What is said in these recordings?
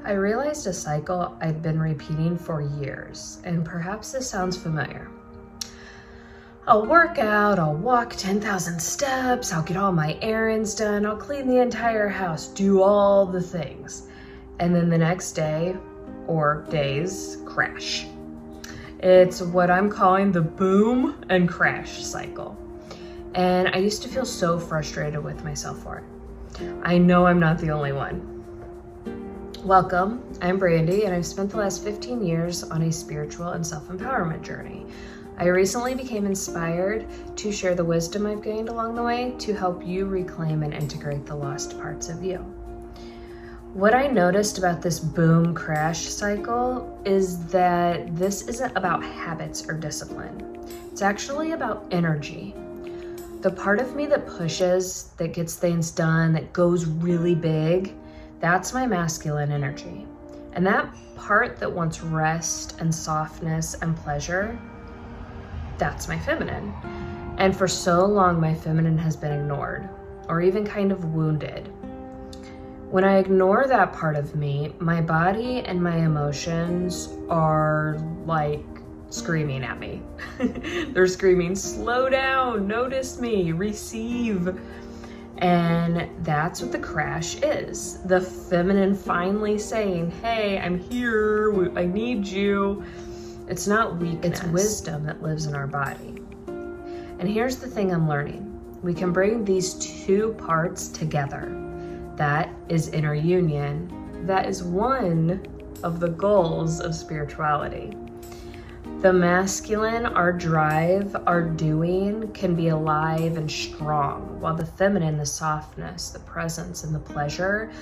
I realized a cycle I've been repeating for years, and perhaps this sounds familiar. I'll work out, I'll walk 10,000 steps, I'll get all my errands done, I'll clean the entire house, do all the things. And then the next day, or days, crash. It's what I'm calling the boom and crash cycle. And I used to feel so frustrated with myself for it. I know I'm not the only one. Welcome, I'm Brandy, and I've spent the last 15 years on a spiritual and self-empowerment journey. I recently became inspired to share the wisdom I've gained along the way to help you reclaim and integrate the lost parts of you. What I noticed about this boom crash cycle is that this isn't about habits or discipline. It's actually about energy. The part of me that pushes, that gets things done, that goes really big, that's my masculine energy. And that part that wants rest and softness and pleasure, that's my feminine. And for so long, my feminine has been ignored or even kind of wounded. When I ignore that part of me, my body and my emotions are like screaming at me. They're screaming, slow down, notice me, receive. And that's what the crash is. The feminine finally saying, hey, I'm here, I need you. It's not weakness, it's wisdom that lives in our body. And here's the thing I'm learning. We can bring these two parts together. That is inner union. That is one of the goals of spirituality. The masculine, our drive, our doing, can be alive and strong, while the feminine, the softness, the presence, and the pleasure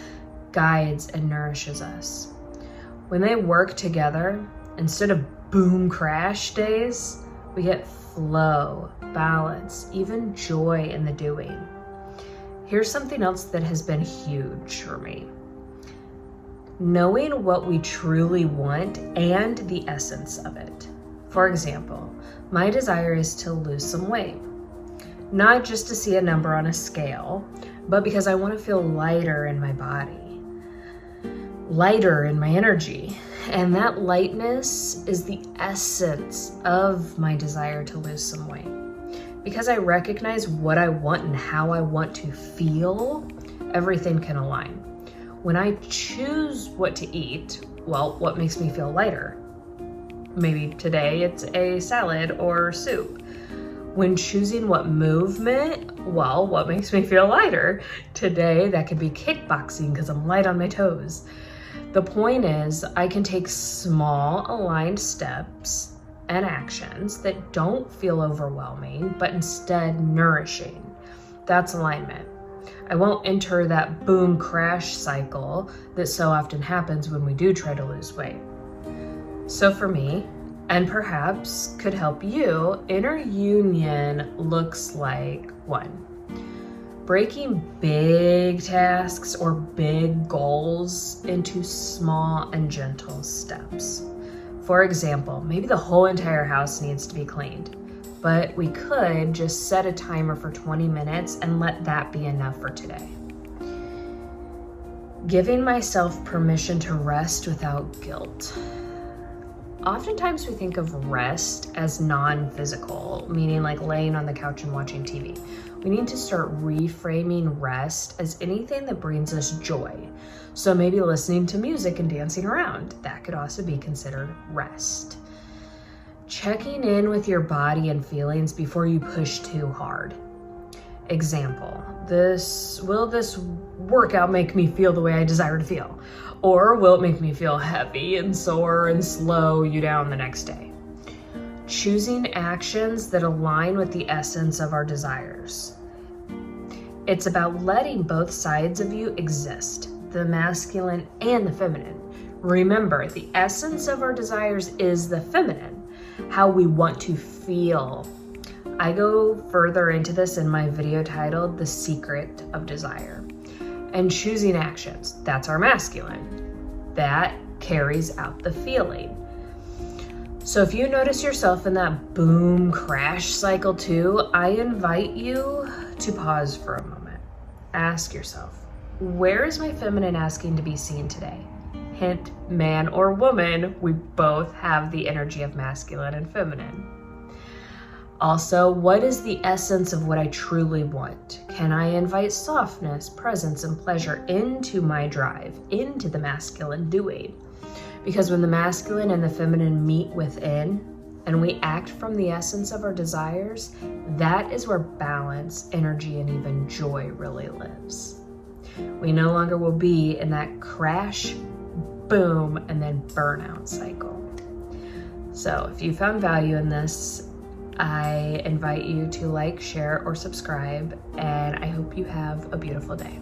guides and nourishes us. When they work together, instead of boom crash days, we get flow, balance, even joy in the doing. Here's something else that has been huge for me. Knowing what we truly want and the essence of it. For example, my desire is to lose some weight. Not just to see a number on a scale, but because I want to feel lighter in my body, lighter in my energy. And that lightness is the essence of my desire to lose some weight. Because I recognize what I want and how I want to feel, everything can align. When I choose what to eat, well, what makes me feel lighter? Maybe today it's a salad or soup. When choosing what movement, well, what makes me feel lighter? Today that could be kickboxing because I'm light on my toes. The point is, I can take small aligned steps and actions that don't feel overwhelming, but instead nourishing. That's alignment. I won't enter that boom crash cycle that so often happens when we do try to lose weight. So for me, and perhaps could help you, inner union looks like 1, breaking big tasks or big goals into small and gentle steps. For example, maybe the whole entire house needs to be cleaned, but we could just set a timer for 20 minutes and let that be enough for today. Giving myself permission to rest without guilt. Oftentimes we think of rest as non-physical, meaning like laying on the couch and watching TV. We need to start reframing rest as anything that brings us joy. So maybe listening to music and dancing around, that could also be considered rest. Checking in with your body and feelings before you push too hard. Example, will this workout make me feel the way I desire to feel? Or will it make me feel heavy and sore and slow you down the next day? Choosing actions that align with the essence of our desires. It's about letting both sides of you exist, the masculine and the feminine. Remember, the essence of our desires is the feminine, how we want to feel. I go further into this in my video titled The Secret of Desire. And choosing actions, that's our masculine. That carries out the feeling. So if you notice yourself in that boom crash cycle too, I invite you to pause for a moment. Ask yourself, where is my feminine asking to be seen today? hint, man or woman, we both have the energy of masculine and feminine. Also, what is the essence of what I truly want? Can I invite softness, presence, and pleasure into my drive, into the masculine doing? Because when the masculine and the feminine meet within, and we act from the essence of our desires, that is where balance, energy, and even joy really lives. We no longer will be in that crash, boom, and then burnout cycle. So if you found value in this, I invite you to like, share, or subscribe, and I hope you have a beautiful day.